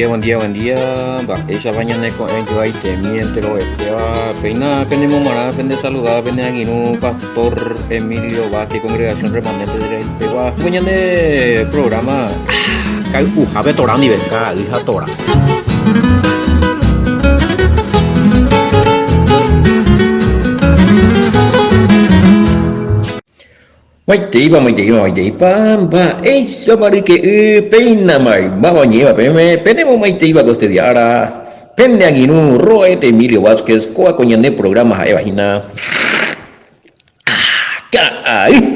buen día, buen día. Va, esa mañana con yo ahí te miente lo este va. Peina, pende momara, pende saludar, pende aquí un pastor Emilio Vázquez, congregación remanente de Pegua. Mañana programa. Cái jabe tora ni venga, hija tora. Mấy tỷ ba esa mari que peina mai mama lleva penemos mấy tỷ ba costediara pende aginu roete Emilio Vázquez coa coñane programa eva hina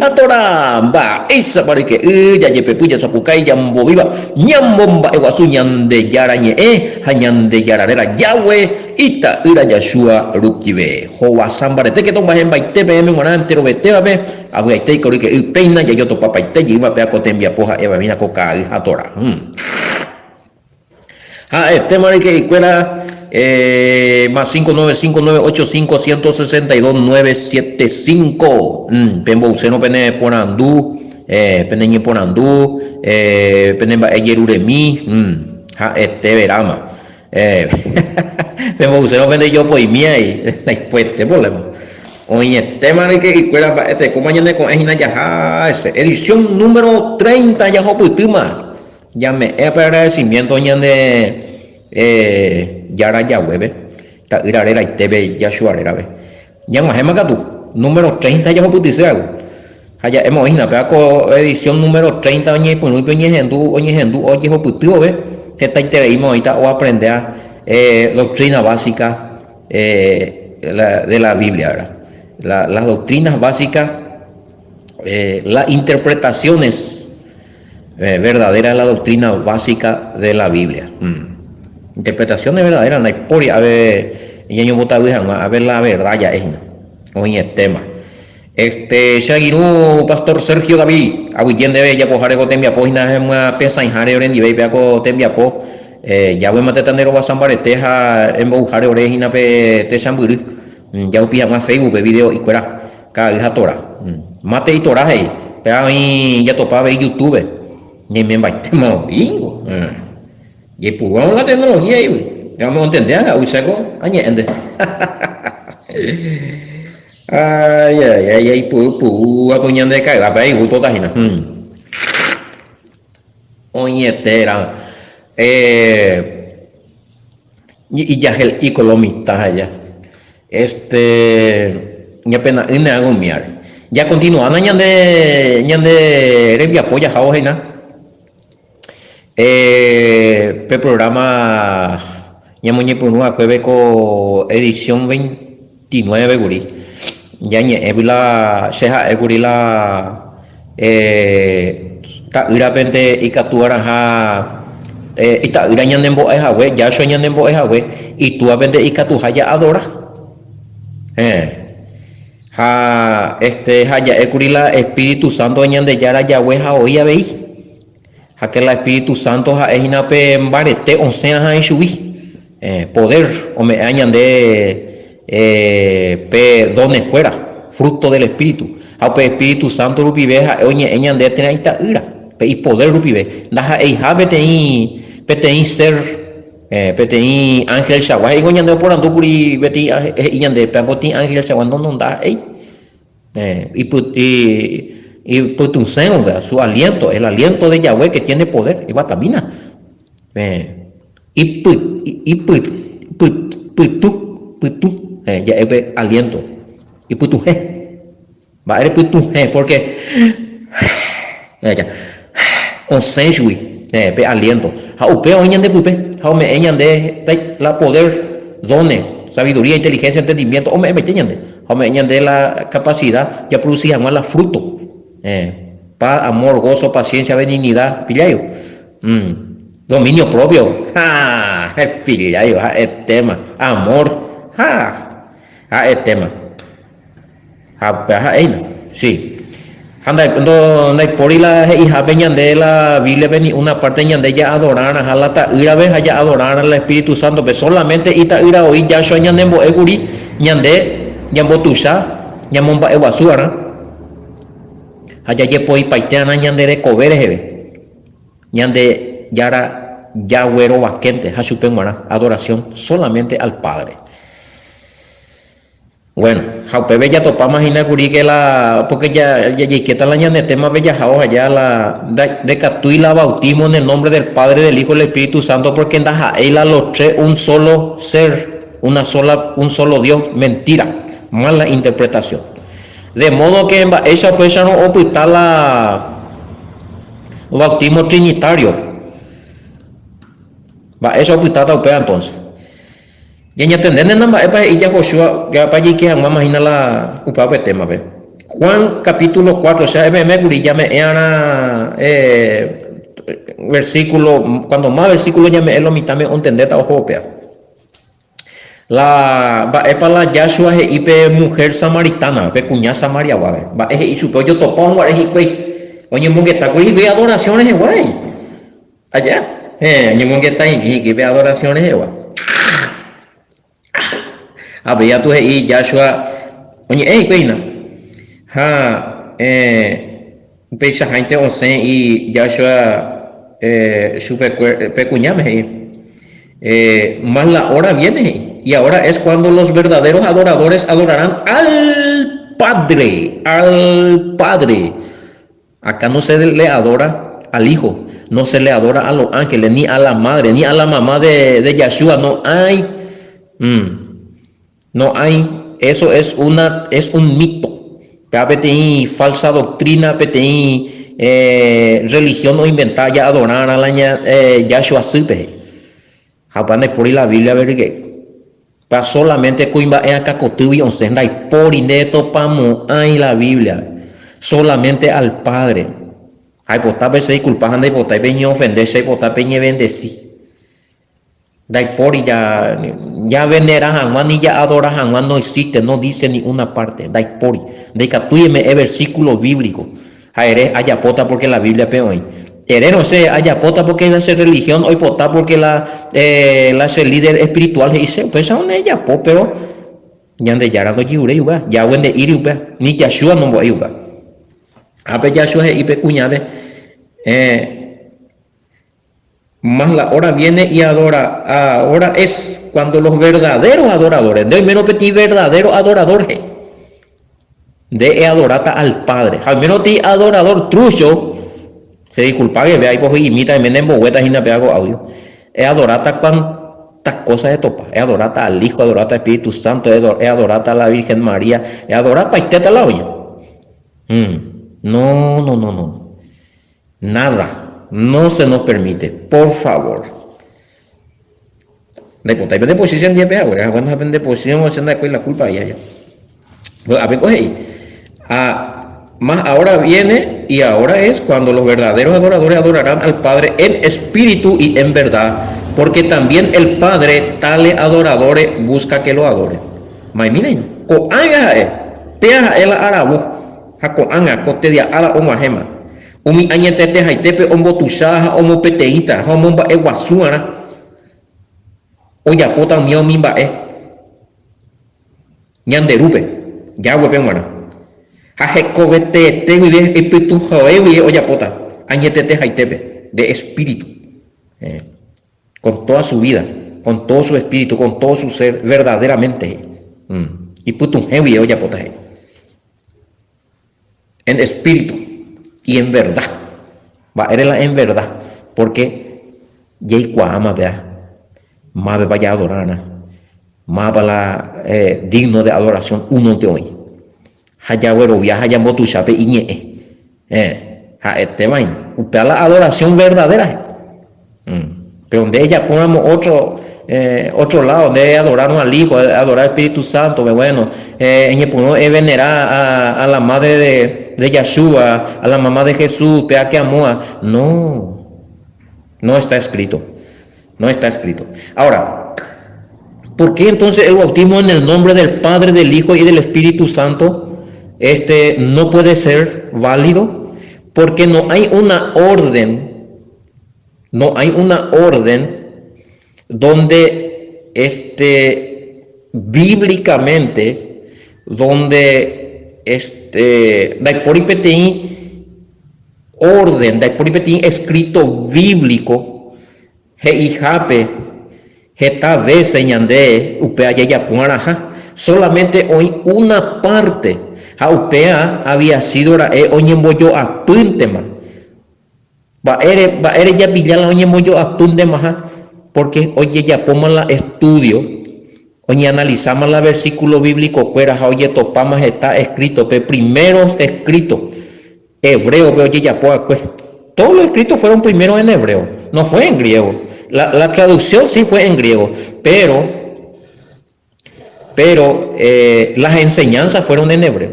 atora ba esa mari que ya yepe puya sapukai jambo viva nyambomba ewasu nyande yaranye hanyande yararera yawe ita ira yashua rukibe hoa sambarete que toma en baite pm monante robete be abuite kori que peina ya yo to papaite yiva pe akotembia poja eva mina coca atora este mari que cuela más 595985162-975 pembo useno pene ponandu pene ñe ponandu pene ba eyeruremi este verama pembo useno pene yo pues miai después te problema oye este mari que cuela este compañero con ejina ya edición número 30 ya hoputuma ya me agradecimiento ñande yara ya webe ta irarera itebe ya shuarera be yang mahema gatu número 30 ya hoputise algo haya hemos ina pe ko edición número 30 oñe punu oñe hendu oye hoputio be esta itereimo ita o aprender a doctrina básica de la Biblia, ¿verdad? Las doctrinas básicas, las interpretaciones verdaderas de la doctrina básica de la Biblia. Interpretaciones verdaderas, no hay por a ver, y yo voy a ver la verdad ya es, oye, el tema. Shagiru, Pastor Sergio David, Aguillén de Bella, Pojare Cotembia, Pojina, una pesa en Jare Orendi, Bella Cotembia, Po, ya voy a matar tanero Basambareteja, en Bojare Orejina, Te Shamburi, ya upía más Facebook, video y cuera, cada hija tora, mate y toraje, pero a mí ya topaba en YouTube, ni me baitemos, bingo. Y pues la tecnología y vamos a entender a usarlo añade ay pues apuñando de caga para ir justo tajina oye tera y ya el economista allá ya apenas en algo miar ya continúan ñande revia polla jaojena pe programa ñamuñe punua cuebeco edición 29 guri ya ñe ebila seja eguri la ta ira pente ikatuara ha ita ira ñandembo eja we ya so ñandembo eja we y tú apende ikatu haya adora ha haya eguri la Espíritu Santo ñande yara ya we ha oía veis aquel Espíritu Santo es inape barete oncean shubi poder o me añan de don escuela fruto del Espíritu aupe Espíritu Santo rupibeja oñe añan de tenaita ira y poder rupibe daja eija petein ser petein ángel shawai goñan de por andukuri beti iñan de pangoti ángel shawai no da y putunsen, su aliento, el aliento de Yahweh que tiene poder y batamina. Y ya es aliento. Y putuje. Va a ser putuje porque ya onsenjui pe aliento. Haupe oñan de pupe, haume eñan de la poder zone, sabiduría, inteligencia, entendimiento, o me eñan de la capacidad de producir más fruto. Paz, amor, gozo, paciencia, benignidad, pillayo, dominio propio, pillayo, el tema, amor, el tema, sí, anda, no hay por la hija peñan de la Biblia, una parte de ella adorar a la ira vez allá adorar al Espíritu Santo, pero solamente ita ira hoy ya soy ñandembo eguri, ñande, ñambotusha, ñamomba eguasuara. Allá ye poi paiteana ñande de coberes ñande yara Yahweh Vaquente, Hashupenguara, adoración solamente al Padre. Bueno, Jaupebe ya topamos inacuri que porque ya quieta la ñanetema bellajao allá de Catuila bautismo en el nombre del Padre, del Hijo y del Espíritu Santo, porque en Dajaela los tres un solo ser, un solo Dios, mentira, mala interpretación. De modo que esa persona no oculta el bautismo trinitario. Va, eso oculta entonces. Ya entender nada más y ya Joshua ya para allí que imagina la upapa tema ve Juan capítulo 4 o sea me ya me era versículo cuando más versículo ya me lo mitad me entender ta ojo pea la va es para la Yahshua y pe mujer samaritana pe cuña samaria va y supo yo topón guare y pues oye mongueta y adoraciones guay allá oye mongueta y ve adoraciones igual. Había tu y Yahshua oye peina peisa gente once y Yahshua supe pecuñame más la hora viene y ahora es cuando los verdaderos adoradores adorarán al Padre. Acá no se le adora al Hijo, no se le adora a los ángeles, ni a la madre, ni a la mamá de Yahshua, no hay. No hay, eso es un mito. PTI, falsa doctrina, PTI, religión no inventada, ya adorar a la Yahshua Sipe. Japane por la Biblia, ver que pa solamente cuimba en cacotubi onsenda y por ineto pamo hay la Biblia, solamente al Padre. Hay potar veces culpajan de potar peña ofenderse y potar peña bendecir. Dai por ya venera Juan ni ya adora Juan no existe, no dice ni una parte. Dai por de que tú me es versículo bíblico. Jaere ayapota porque la Biblia peor. Ere no sé ayapota porque es hacer religión, hoy pota porque la ser líder espiritual dice, pues aún ella po, pero ya de yara no yure yuga, ya de ir yuga, ni Yahshua no voy yuga. Ape Yahshua y pe cuñade más la hora viene y adora. Ahora es cuando los verdaderos adoradores, de menos petit verdadero adorador de adorata al Padre. Al menos ti adorador trucho se disculpa que vea y pues imita y me en boguetas y no hago audio. Es adorata cuantas cosas de topa. Es adorata al Hijo, adorata al Espíritu Santo, es adorata a la Virgen María, es adorata y teta la olla. No. Nada. No se nos permite, por favor. De posición ya vea, güey. Cuando de posición se da la culpa ya. Pues a ver, coge más ahora viene y ahora es cuando los verdaderos adoradores adorarán al Padre en espíritu y en verdad, porque también el Padre tales adoradores busca que lo adoren. Mai miren, ko anga te el arabu, ko anga ko te dia ara o mahema. Umi añetete haitepe ombo tusaja omo peteita homomba e wasuara oya pota mio mimba ñanderupe yahue penguara hajekobete te vive espíritu joewi oya pota añetete haitepe de espíritu con toda su vida, con todo su espíritu, con todo su ser verdaderamente y putum hewi oya pota en espíritu y en verdad, va a en verdad, porque ya cuama vea, más vaya a adorar, más para digno de adoración uno de hoy. Haya güero viaja ya motu chape iñe, este vaina, upea la adoración verdadera, pero donde ella pongamos otro lado, donde adorarnos al Hijo, adorar al Espíritu Santo, bueno, es venerar a la madre de Yahshua, a la mamá de Jesús, pea que amó. No está escrito. No está escrito. Ahora, ¿por qué entonces el bautismo en el nombre del Padre, del Hijo y del Espíritu Santo no puede ser válido? Porque no hay una orden donde bíblicamente donde por orden escrito bíblico Heijape, Geta veces ñande, upea ya puaraja, solamente hoy una parte, a upea había sido oñemboyo a puntema. Va ere ya pillar oñemboyo a puntema, porque oye ya ponemos la estudio, oye analizamos la versículo bíblico, cuera, oye topamos está escrito, pero primero escrito, hebreo, oye ya pues. Todos los escritos fueron primero en hebreo, no fue en griego. La traducción sí fue en griego, pero las enseñanzas fueron en hebreo.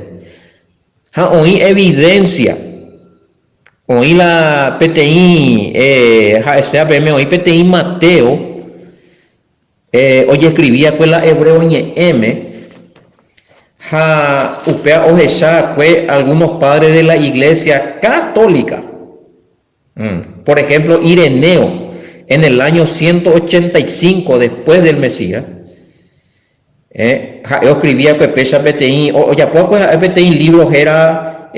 Oí evidencia, oí la PTI, oí PTI Mateo, oye escribía con la hebreo y M, upea ojecha fue algunos padres de la iglesia católica. Por ejemplo, Ireneo, en el año 185 después del Mesías, yo escribía que pesa PTI, o ya poco PTI libros era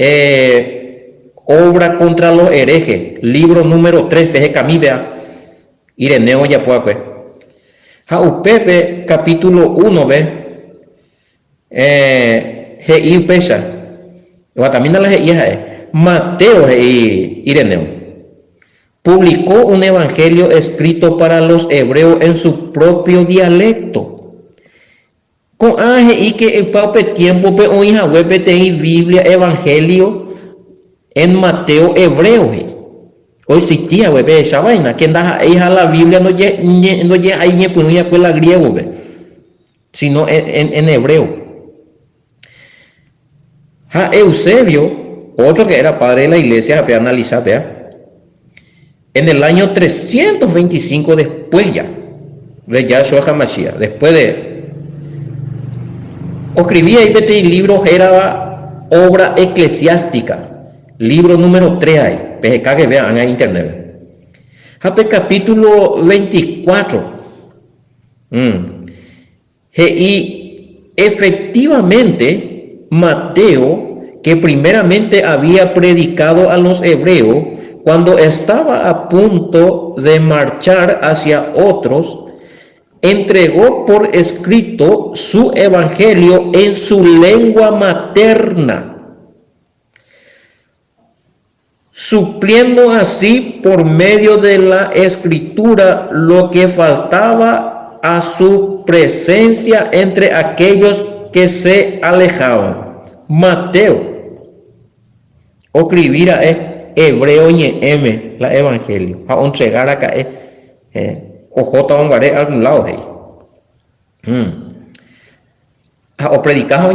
Obra contra los herejes, libro número 3, peje camibea, Ireneo ya poco. Upepe, capítulo 1, ve, G.I. pesa, también la G.I. Mateo G.I. Ireneo. Publicó un evangelio escrito para los hebreos en su propio dialecto. Con aje y que el pape tiempo pe o hija web te Biblia evangelio en Mateo hebreo. Hoy existía web esa vaina que anda hija la Biblia no llega ahí ni puña pues la griego, sino en hebreo. Eusebio, otro que era padre de la iglesia, para analizar, vea. En el año 325 después ya de Yahshua HaMashiach, después de escribía y libro era obra eclesiástica, libro número 3 hay, PGK que vean en internet. Capítulo 24. Y efectivamente Mateo, que primeramente había predicado a los hebreos, cuando estaba a punto de marchar hacia otros, entregó por escrito su evangelio en su lengua materna, supliendo así por medio de la escritura lo que faltaba a su presencia entre aquellos que se alejaban. Mateo, escribirá hebreo y M, la evangelio, a entregar acá o J hongaré a algún lado o predicar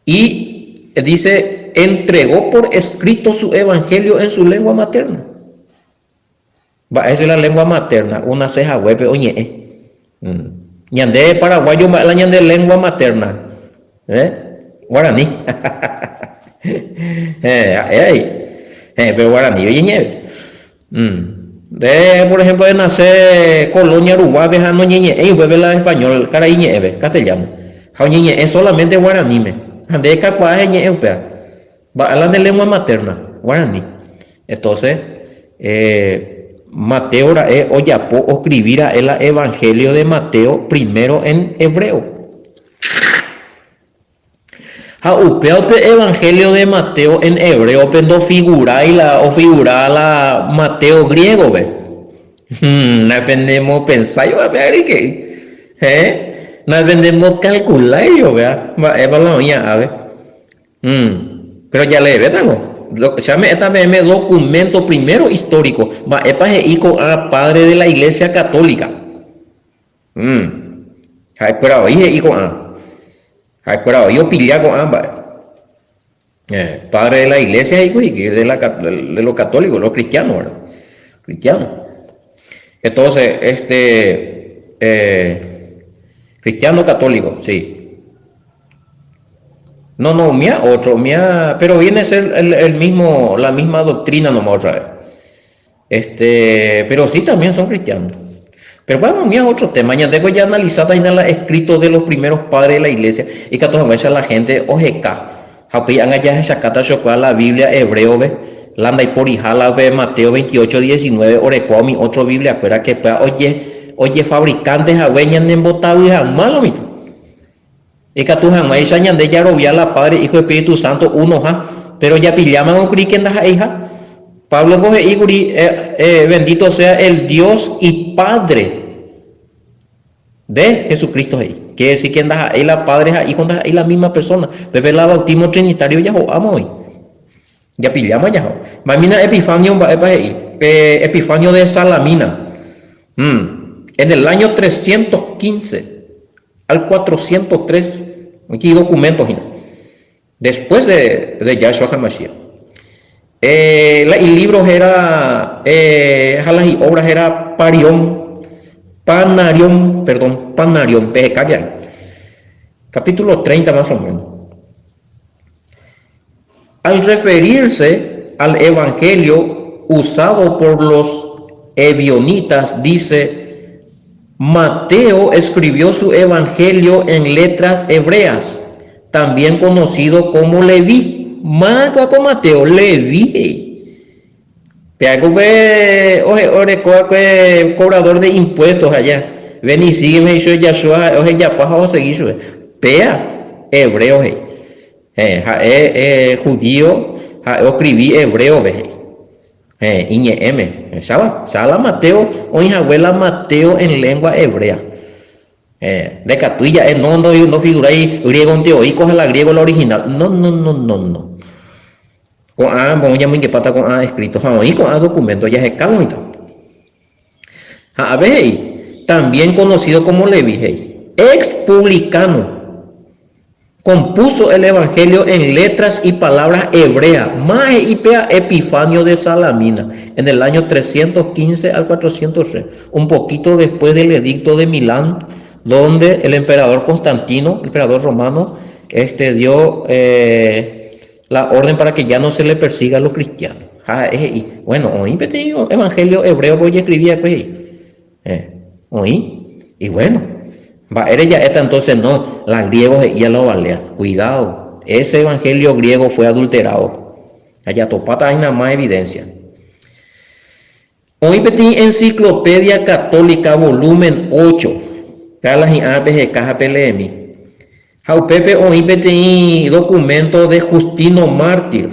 y dice entregó por escrito su evangelio en su lengua materna. Esa es la lengua materna, una ceja web ñande paraguayo la ñande lengua materna guaraní. Pero guaraní oye ñeve de por ejemplo de nacer colonia Uruguay no ñeñe vuelve la español cara y ñeve castellano ñeñe es solamente guaraní de cacuaje ñe upea va a la de lengua materna guaraní. Entonces Mateo oyapo escribirá el evangelio de Mateo primero en hebreo. Upeaute evangelio de Mateo en hebreo pero figura la Mateo griego ve. No aprendemos pensar yo a ver que no aprendemos calcular yo vea a ver. Pero ya le ve tango se llama esta documento primero histórico va hijo a padre de la iglesia católica. Pero hoy hijo a pero yo pillé con ambas. Padre de la iglesia y de los católicos, los cristianos, ¿verdad? Cristianos. Entonces, cristiano católico, sí. No, pero viene a ser el mismo, la misma doctrina nomás otra vez. Pero sí también son cristianos. Pero bueno, mira otro tema. Ya tengo ya analizado en el escrito de los primeros padres de la iglesia y que todas veces la gente OGK. Aunque ya haya sacado la Biblia hebreo, Landa y por hijala de Mateo 28:19, orecuami otro Biblia, acuerda que oye fabricantes a hueñan en botado y jamás mito. Y que tú jamás esa ñande ya robia la Padre, Hijo y Espíritu Santo, uno pero ya pillaman un cri que andas hija. Pablo coge y bendito sea el Dios y Padre de Jesucristo ahí. Quiere decir que andas ahí la Padre es Hijo, andas ahí la misma persona. Bebé la bautismo trinitario ya amo hoy. Ya pillamos ya. Mamina Epifanio Epifanio de Salamina. En el año 315 al 403. Aquí hay documentos. Después de Yahshua HaMashiach. Y libros era las obras era Panarión, capítulo 30 más o menos. Al referirse al evangelio usado por los ebionitas, dice: Mateo escribió su evangelio en letras hebreas, también conocido como Leví. Mago con Mateo, Leví. Cobrador de impuestos allá. Ven y sígueme, yo ya soy ya paja o seguir. Pea, hebreo, judío, escribí hebreo, Sala Mateo, hoy abuela Mateo en lengua hebrea. De catuilla, no figura ahí griego teoico, la griego la original. No. Con A, vamos a que pata con A escrito, y con A documento, ya es calomita. A ver, también conocido como Leví, ex publicano. Compuso el evangelio en letras y palabras hebreas, más Epifanio de Salamina, en el año 315 al 403, un poquito después del edicto de Milán, donde el emperador Constantino, el emperador romano, dio la orden para que ya no se le persiga a los cristianos. Bueno, hoy tengo evangelio hebreo, voy a escribir hoy, y bueno. Eres ya esta, entonces no, la griego ya lo valía. Cuidado, ese evangelio griego fue adulterado. Allá topata hay nada más evidencia. Hoy petí Enciclopedia Católica, volumen 8. Calas y apes de caja PLM. Jaupepe hoy petí documento de Justino Mártir.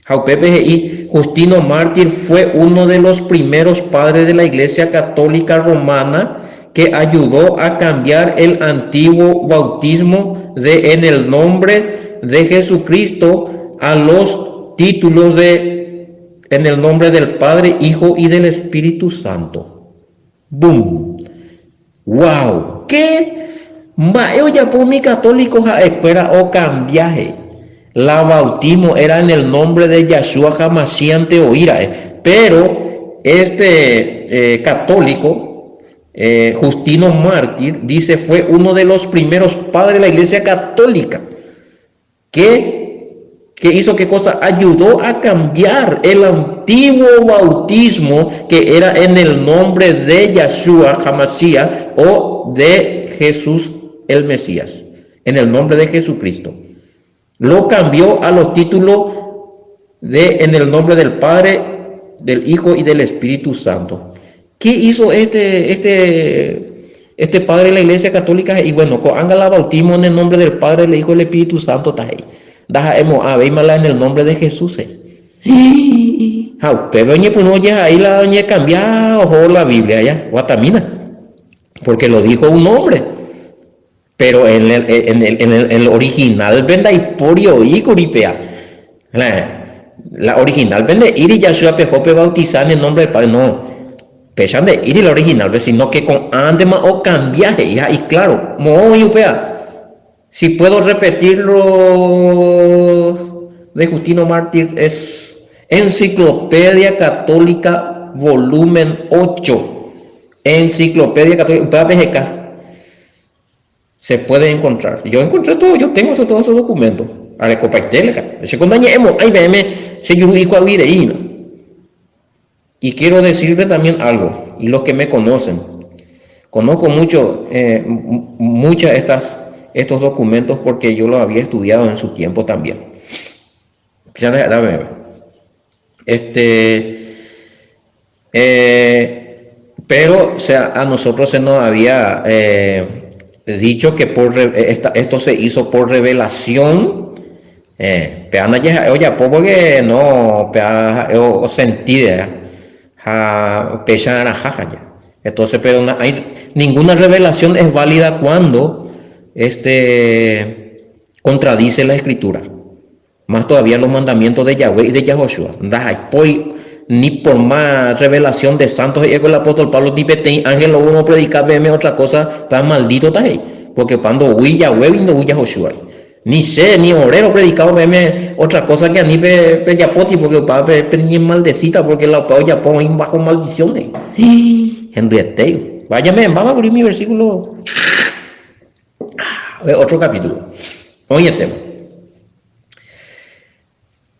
Jaupepe y Justino Mártir fue uno de los primeros padres de la Iglesia Católica Romana, que ayudó a cambiar el antiguo bautismo en el nombre de Jesucristo a los títulos en el nombre del Padre, Hijo y del Espíritu Santo. ¡Boom! ¡Wow! ¿Qué? Yo ya por mi católicos a espera o cambiaje. La bautismo era en el nombre de Yahshua HaMashiach Teoira. Pero católico, Justino Mártir, dice, fue uno de los primeros padres de la Iglesia Católica que hizo qué cosa, ayudó a cambiar el antiguo bautismo que era en el nombre de Yahshua HaMashiach o de Jesús el Mesías, en el nombre de Jesucristo. Lo cambió a los títulos en el nombre del Padre, del Hijo y del Espíritu Santo. ¿Qué hizo este padre de la Iglesia Católica? Y bueno, haga la bautismo en el nombre del Padre, del Hijo y del Espíritu Santo. Veímala en el nombre de Jesús. Pero no ya ahí la doña cambia ojo la Biblia ya, guatamina, porque lo dijo un hombre. Pero en el original venda y porio y curipea. La original vende ir y Yahshua pejope bautizar en el nombre del Padre. No. Pesan de ir el original, sino que con andema o cambiaje, y claro, muy upea. Si puedo repetirlo de Justino Mártir, es Enciclopedia Católica, volumen 8. Enciclopedia Católica, PGK. Se puede encontrar. Yo encontré todo, yo tengo todos esos documentos. A la copa ese con dañemos, ahí veme, se yudico a videína. Y quiero decirte también algo, y los que me conocen, conozco mucho, estos documentos porque yo los había estudiado en su tiempo también. Este, pero o sea, a nosotros se nos había dicho que esto se hizo por revelación. Peana ya, oye, porque no, pea, o sentida, pecha la jaja ya. Entonces, pero no hay ninguna revelación es válida cuando contradice la escritura. Más todavía los mandamientos de Yahweh y de Yahoshua. Ni por más revelación de santos y el apóstol Pablo, ni petén ángel lo uno predicar, veme otra cosa, tan maldito está ahí. Porque cuando huí Yahweh y no huí Yahoshua. Ni sé, ni obrero predicado, veme otra cosa que a ni pe yapoti, porque ni maldecita, porque la pao ya pongo bajo maldiciones. Hendeteo. Váyame, vamos a abrir mi versículo. Otro capítulo. Oye, tema.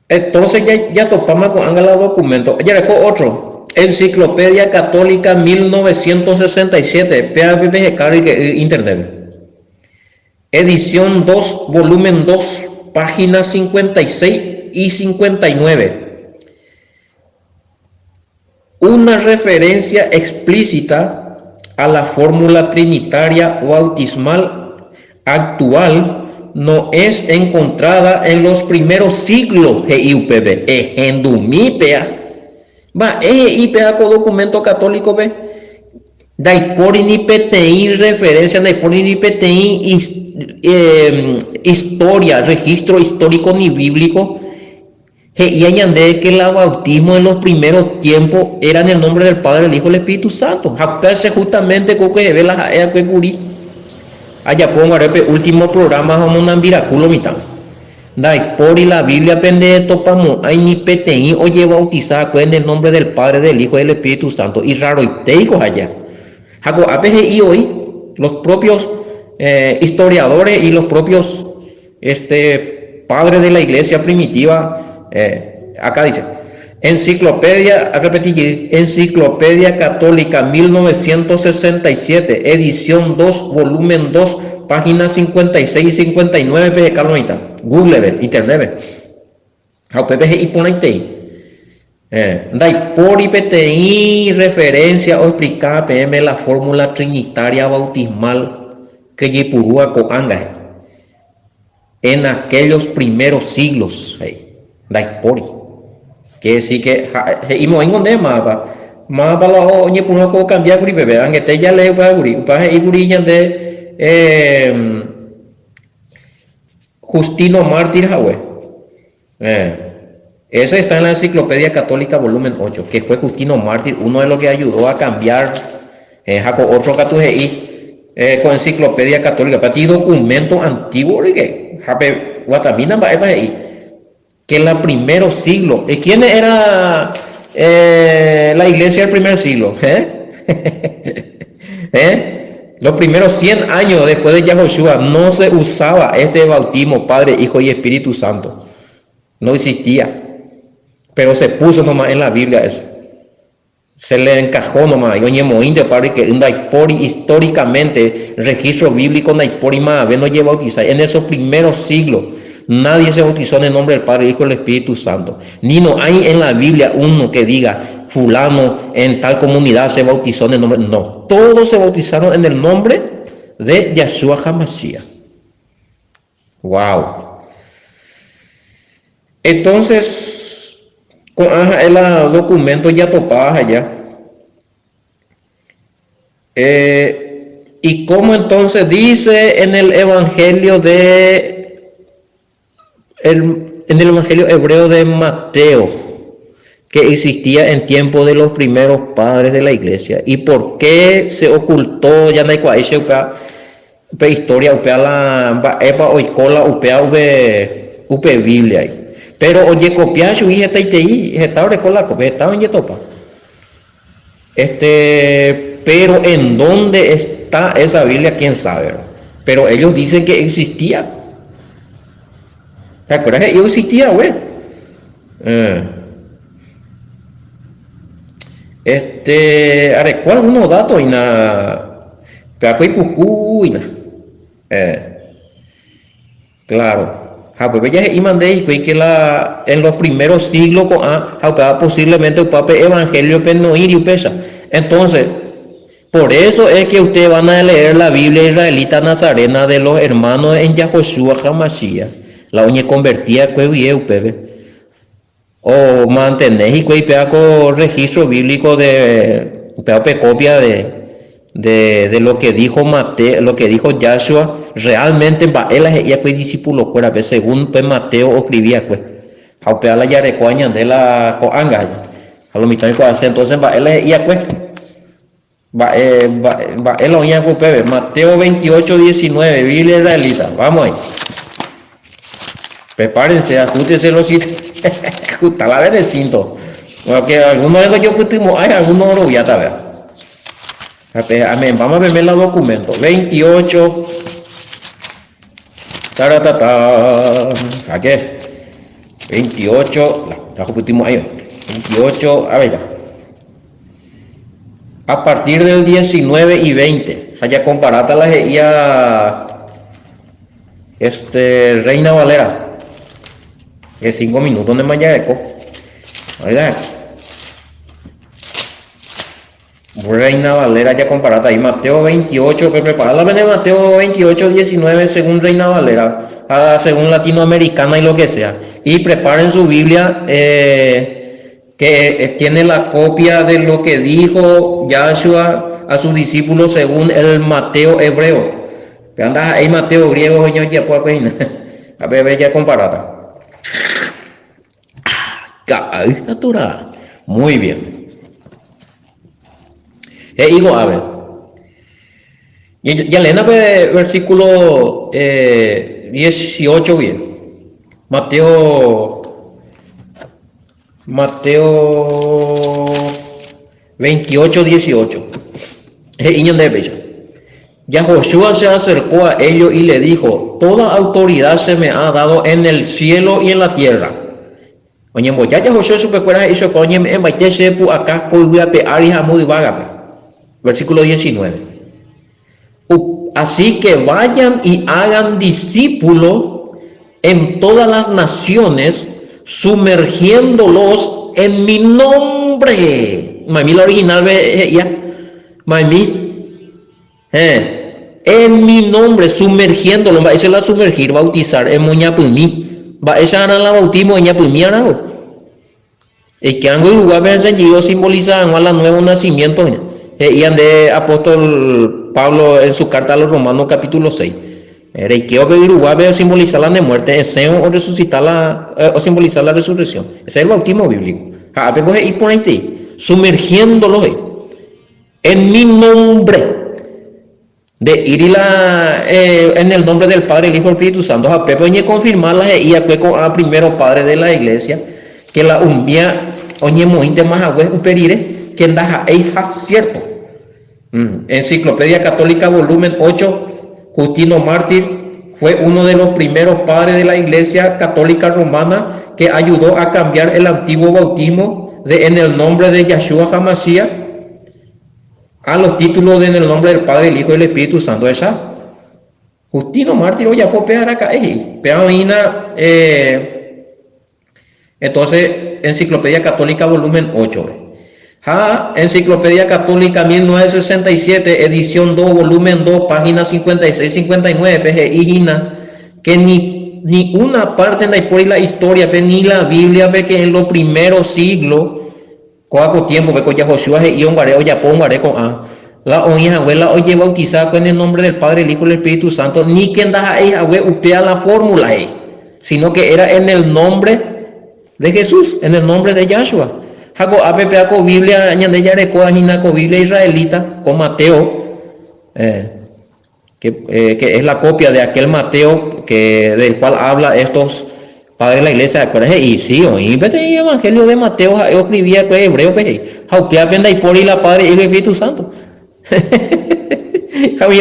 Entonces ya topamos con Ángela documento. Ya le otro. Enciclopedia Católica 1967. PAPPG Internet. Edición 2, volumen 2, páginas 56 y 59. Una referencia explícita a la fórmula trinitaria bautismal actual no es encontrada en los primeros siglos de IUPB. Ejendumipea. Va, IPA con documento católico, ve. Daipori ni PTI referencia, Daipori ni PTI historia, registro histórico ni bíblico. Y añade que el bautismo en los primeros tiempos era en el nombre del Padre, el Hijo y el Espíritu Santo. Jactarse justamente con que se ve la que curí. Allá pongo el último programa como un miraculo mitad. Daipori la Biblia pende topamos hay ni PTI oye bautizada en el nombre del Padre, del Hijo y del Espíritu Santo. Y raro y teico allá. Jaco APGI hoy los propios historiadores y los propios padres de la iglesia primitiva, acá dice, enciclopedia Católica 1967, edición 2, volumen 2, páginas 56 y 59, de Carlonita, Google, Internet, y pone ahí. Por IPTI referencia o explicar PM la fórmula trinitaria bautismal que Yipurúa con Anga en aquellos primeros siglos. Daipori que decir que y no hay donde más para la Yipurúa con cambiar guri bebé angete ya le va guri para y guri de Justino Mártir Jahwe. Ese está en la Enciclopedia Católica volumen 8, que fue Justino Mártir, uno de los que ayudó a cambiar otro catujeí con Enciclopedia Católica, para ti documento antiguo que Guatamina que en el primer siglo, ¿quién era la iglesia del primer siglo? Los primeros 100 años después de Yahoshua no se usaba este bautismo Padre, Hijo y Espíritu Santo, no existía. Pero se puso nomás en la Biblia eso. Se le encajó nomás. Yo ñemoín de padre que un daipori históricamente, registro bíblico daipori más no lleva bautizar. En esos primeros siglos, nadie se bautizó en el nombre del Padre, Hijo y el Espíritu Santo. Ni no hay en la Biblia uno que diga, fulano en tal comunidad se bautizó en el nombre. No, todos se bautizaron en el nombre de Yahshua HaMashiach. Wow. Entonces, con el documento ya topadas allá. Y como entonces dice en el Evangelio en el Evangelio hebreo de Mateo, que existía en tiempo de los primeros padres de la iglesia. ¿Y por qué se ocultó? Ya no hay cual historia, upea la epa oicola, upea upe Biblia ahí. Pero oye copiar su hija está con la copia estaba en Yetopa. Pero en dónde está esa Biblia, quién sabe. Pero ellos dicen que existía. ¿Te acuerdas? Ellos existía, güey. ¿Cuál unos datos y nada? Pero y pucú y nada. Claro. pues ya y mandé y que en los primeros siglos posiblemente el papel evangelio no ir y pesa. Entonces, por eso es que ustedes van a leer la Biblia israelita nazarena de los hermanos en Yahoshua Hamashiach, la uña convertida que pepe. O mantener y con registro bíblico de copia de lo que dijo Mateo, lo que dijo Yahshua, realmente él es discípulo fuera, según Mateo escribía pues. La yarecuaña de la coanga, a lo mitad de entonces él es pues. Él lo Mateo 28, 19, Biblia israelita, vamos ahí. Prepárense, ajustense los sitios. Ajusta la vez de cinto. Porque algunos de yo putimos, hay algunos lo ya está. Amén. Vamos a ver los documentos. 28. Taratata. Aquí. 28. La putimos ahí. 28. A ver ya. A partir del 19 y 20. Allá comparata la ya. Reina Valera. Que 5 minutos de mayaeco. Oiga. Reina Valera ya comparada ahí. Mateo 28, que prepara la de Mateo 28, 19 según Reina Valera, según latinoamericana y lo que sea. Y preparen su Biblia que tiene la copia de lo que dijo Yahshua a sus discípulos según el Mateo hebreo. Anda ahí Mateo griego, ya por a ver, ya comparada. Muy bien. Digo, a ver. Ya leen versículo 18 bien. Mateo 28, 18. Yahoshua se acercó a ellos y le dijo: toda autoridad se me ha dado en el cielo y en la tierra. Oye, ya Yahoshua supe cuál hizo coño en baite sepu acá coiguia pe arija muy vaga. Versículo 19. Así que vayan y hagan discípulos en todas las naciones, sumergiéndolos en mi nombre. Mami, la original ya. Mami. En mi nombre, sumergiéndolo. Va a ser la sumergir, bautizar en Moñapumí. Va a ser la bautismo en Ñapumí, ¿no? Y que algo igual me enseñó simbolizan a la nuevo nacimiento. Y ande apóstol Pablo en su carta a los Romanos capítulo 6. Y que Uruguay simbolizar la muerte, o resucitar o simbolizar la resurrección. Ese es el bautismo bíblico. Y por ahí, sumergiéndolo en mi nombre. De ir en el nombre del Padre, el Hijo y el Espíritu Santo. A Pepe oye confirmarla y a primero Padre de la Iglesia que la umbia oye muy de más agüe uperire que andaja cierto. Enciclopedia Católica volumen 8. Justino Mártir fue uno de los primeros padres de la Iglesia Católica Romana que ayudó a cambiar el antiguo bautismo en el nombre de Yahshua Hamashiach a los títulos en el nombre del Padre, el Hijo y el Espíritu Santo. Esa Justino Mártir ya puedo pegar acá entonces Enciclopedia Católica volumen 8. Enciclopedia Católica 1967 edición 2 volumen 2 página 56-59 que ni una parte de la historia ni la Biblia ve que en los primeros siglos coaco tiempo ve con Yahoshua y un bareo ya pon bareo con la oña abuela oye bautizada con el nombre del Padre, el Hijo y el Espíritu Santo, ni que andaja ahí abue upea la fórmula sino que era en el nombre de Jesús, en el nombre de Yahshua. Jaco APPA con Biblia añade yareco ajina con Biblia israelita con Mateo que es la copia de aquel Mateo del cual habla estos padres de la iglesia. Y sí, y el evangelio de Mateo yo escribía que hebreo jauquea aprenda y por y la Padre y el Espíritu Santo.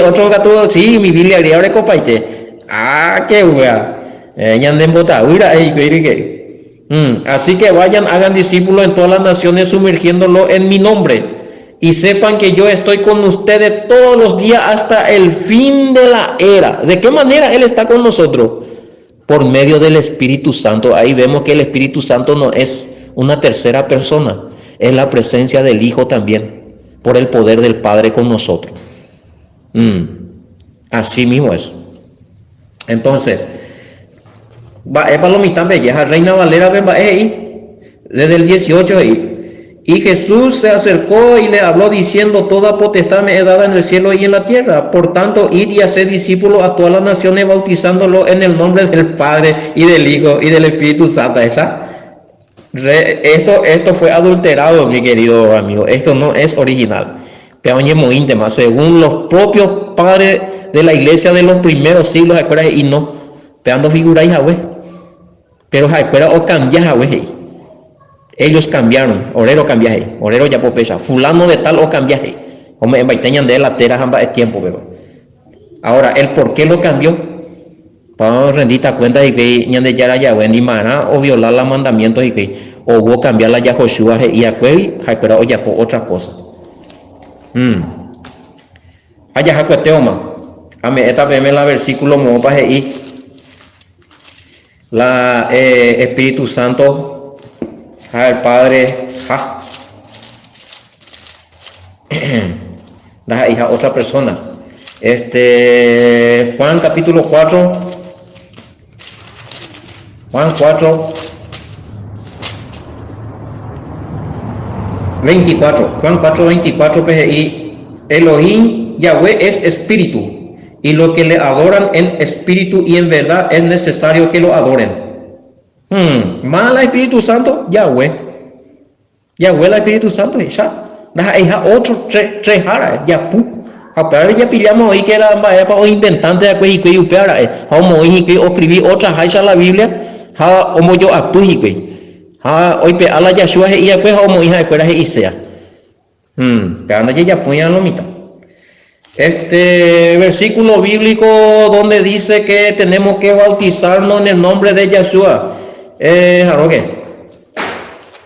Otro gato, sí, mi Biblia abre copaite. Qué wea. Ñanden bota, así que vayan, hagan discípulos en todas las naciones, sumergiéndolo en mi nombre. Y sepan que yo estoy con ustedes todos los días hasta el fin de la era. ¿De qué manera Él está con nosotros? por medio del Espíritu Santo. Ahí vemos que el Espíritu Santo no es una tercera persona, es la presencia del Hijo también, por el poder del Padre con nosotros. Así mismo es. Entonces, es palomita belleja, Reina Valera, desde el 18 ahí. Y Jesús se acercó y le habló diciendo: toda potestad me es dada en el cielo y en la tierra. Por tanto, id y haced discípulos a todas las naciones, bautizándolo en el nombre del Padre y del Hijo y del Espíritu Santo. Esto fue adulterado, mi querido amigo. Esto no es original. Pero muy íntima, según los propios padres de la iglesia de los primeros siglos, y no, peando figuras, pero o cambias, ellos cambiaron, orero cambiaje, orero ya popecha, fulano de tal o cambiaje, como en baiteñan de la tera jamba es tiempo, pero ahora el por qué lo cambió, para rendita cuenta de que ñande ya Yahweh ni mana o violar los mandamientos y que o hubo cambiar la Yahoshua y acuel, pero ya por otra cosa. Allá jacueteoma, ame esta peme la versículo mopa y la Espíritu Santo al Padre, la hija otra persona. Juan capítulo 4, Juan 4, 24, Juan 4, 24, PGI, Elohim, Yahweh es espíritu, y los que le adoran en espíritu y en verdad es necesario que lo adoren. Más el Espíritu Santo, Yahweh el Espíritu Santo, ya otro tres jara, ya ya pillamos hoy que era para inventante de que y upera, que escribí otra hacha la Biblia, como yo apuji hoy pe ala Yahshua y ya pues como hija de cuera y sea. Pero ya ponían lo mitad. Versículo bíblico donde dice que tenemos que bautizarnos en el nombre de Yahshua. Jaroque.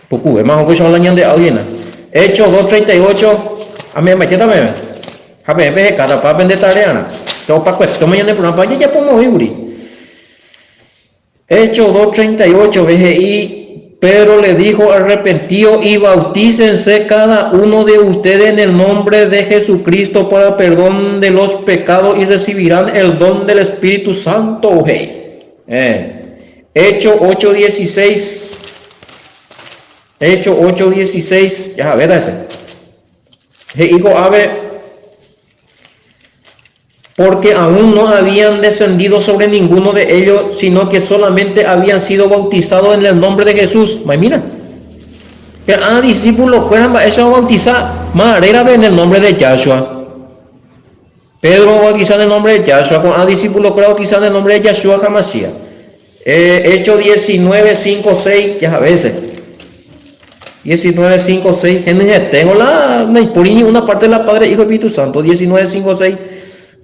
Poco, más o menos la ñande audiencia. Hechos 2:38. Amén, maquetame. Jabe, ve cada pa vende tarea. Todo pa cuesta, mañana por una pa ya pongo uri. Hechos 2:38, y Pedro le dijo: arrepentidos y bautícense cada uno de ustedes en el nombre de Jesucristo para perdón de los pecados y recibirán el don del Espíritu Santo. Hechos 8:16. Hechos 8:16. Ya, ¿verdad? Hijo, a ver, porque aún no habían descendido sobre ninguno de ellos, sino que solamente habían sido bautizados en el nombre de Jesús. Mira, que discípulos fueran bautizados, era en el nombre de Yahshua. Pedro bautizó en el nombre de Yahshua, con discípulos fueran bautizados en el nombre de Yahshua Hamashiach. Hechos 19:5-6, ya a veces. 19:5-6, tengo una parte de la Padre, Hijo y Espíritu Santo. 19:5-6.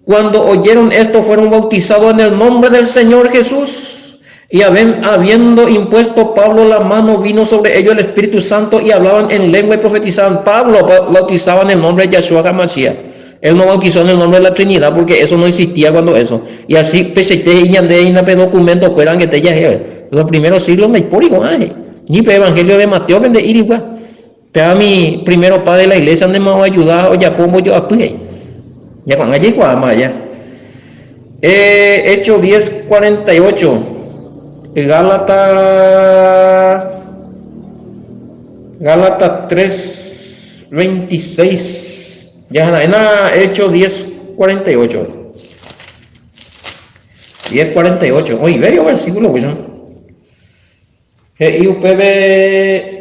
Cuando oyeron esto, fueron bautizados en el nombre del Señor Jesús. Y habiendo impuesto Pablo la mano, vino sobre ellos el Espíritu Santo y hablaban en lengua y profetizaban. Pablo bautizaba en el nombre de Yahshua HaMashiach. Él no bautizó en el nombre de la Trinidad porque eso no existía cuando eso. Y así, pesete y ñande y nape documentos fueran que te ya los primeros siglos no hay por igual. Ni pe evangelio de Mateo vende ir igual. Pero a mi primero padre de la iglesia donde me va a ayudar o ya pongo yo a pie. Ya con allí cuadra ya. Hechos 10:48. Gálatas 3:26. Ya en Hechos 10:48. 10:48. Oye, verio versículo, pues.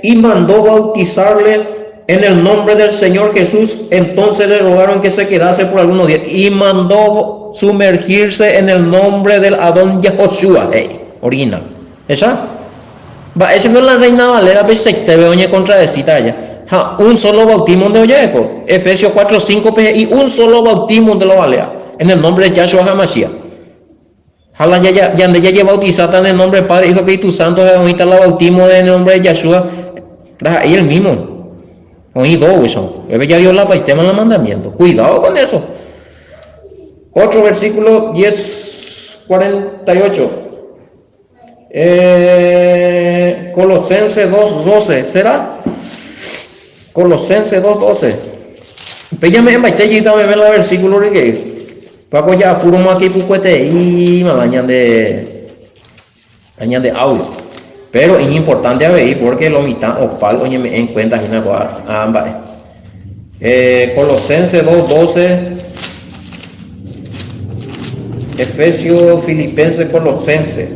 Y mandó bautizarle en el nombre del Señor Jesús. Entonces le rogaron que se quedase por algunos días y mandó sumergirse en el nombre del Adón Yahoshua. Original. ¿Esa? Esa no es la Reina Valera, te veo oye contradecita ya. Un solo bautismo de Oyeco. Efesios 4:5 y un solo bautismo de la Valera en el nombre de Yahshua HaMashiach. Ya lleva bautizada en el nombre del Padre, Hijo y Espíritu Santo. Ahorita la bautismo en el nombre de Yahshua. Ahí el mismo. Oído eso. Ya dio la paitema en el mandamiento. Cuidado con eso. Otro versículo 10:48. Colosenses 2:12, ¿será? Colosenses 2:12. Péllame en baitellita, me ven la versículo que Paco ya puro más aquí pucuete y me dañan de audio. Pero es importante a ver porque lo mitad o pago oye me en cuenta en ambas. Colosenses 2:12, Efesios, Filipenses, Colosenses.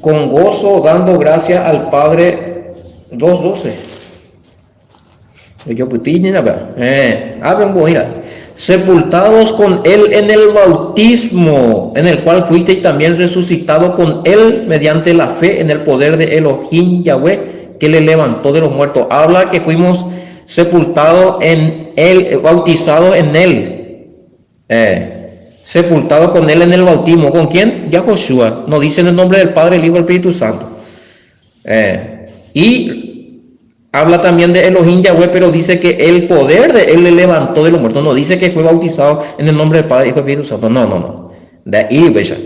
Con gozo dando gracias al Padre. 2:12. Yo sepultados con él en el bautismo, en el cual fuisteis también resucitado con él mediante la fe en el poder de Elohim Yahweh, que le levantó de los muertos. Habla que fuimos sepultados en él, bautizados en él, sepultados con él en el bautismo. ¿Con quién? Yahoshua. No dice en el nombre del Padre, el Hijo y el Espíritu Santo. Y habla también de Elohim Yahweh, pero dice que el poder de él le levantó de los muertos. No dice que fue bautizado en el nombre del Padre, Hijo y Espíritu Santo. No. De ahí, bella.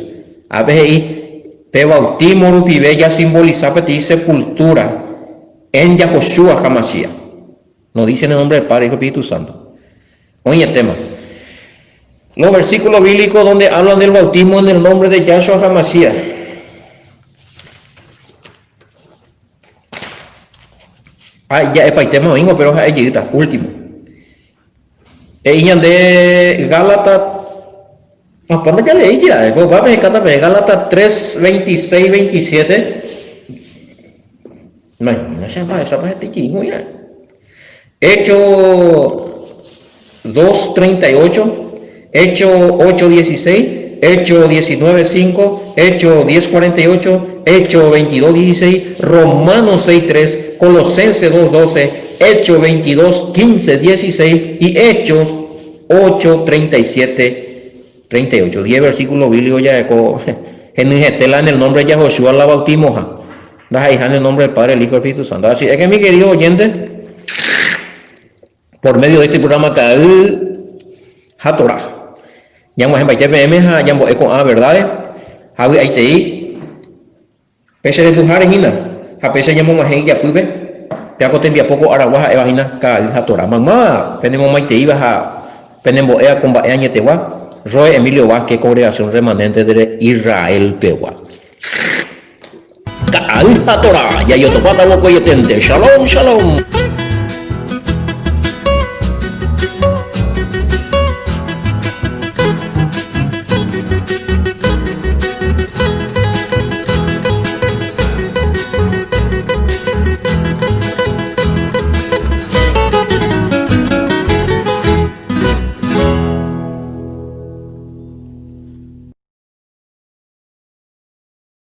A veces ahí, te bautismo, rupibe, ya simboliza ti sepultura en Yahoshua Hamashiach. No dice en el nombre del Padre, Hijo y Espíritu Santo. Oye, el tema. Los versículos bíblicos donde hablan del bautismo en el nombre de Yahshua Hamashiach. Ya es para el tema domingo, pero es llegita, último. Ella de Gálatas, ¿cuándo ya leí ya? Gálatas 3, 26, 27. No se va, esa parte ya. Hecho 2, 38, Hecho 8, 16, Hecho 19, 5, Hecho 10, 48, Hecho 22, 16, Romanos 6, 3, Colosenses 2, 12, Hechos 22, 15, 16 y Hechos 8, 37, 38. 10 versículos bíblicos ya en el nombre de Yahoshua la bautismo. En el nombre del Padre, el Hijo y el Espíritu Santo. Así es que mi querido oyente, por medio de este programa Hatorah, ya hemos embaitado ya hemos con verdades, Javi ahí pese de mujeres a pesar de llamar a ya pude ya que te envía poco araguaja evagina cada Hatorah mamá tenemos maite iba tenemos ea con baña tewa Roy Emilio Vázquez congregación remanente de Israel Pewa Hatorah ya yo topata boco y atente shalom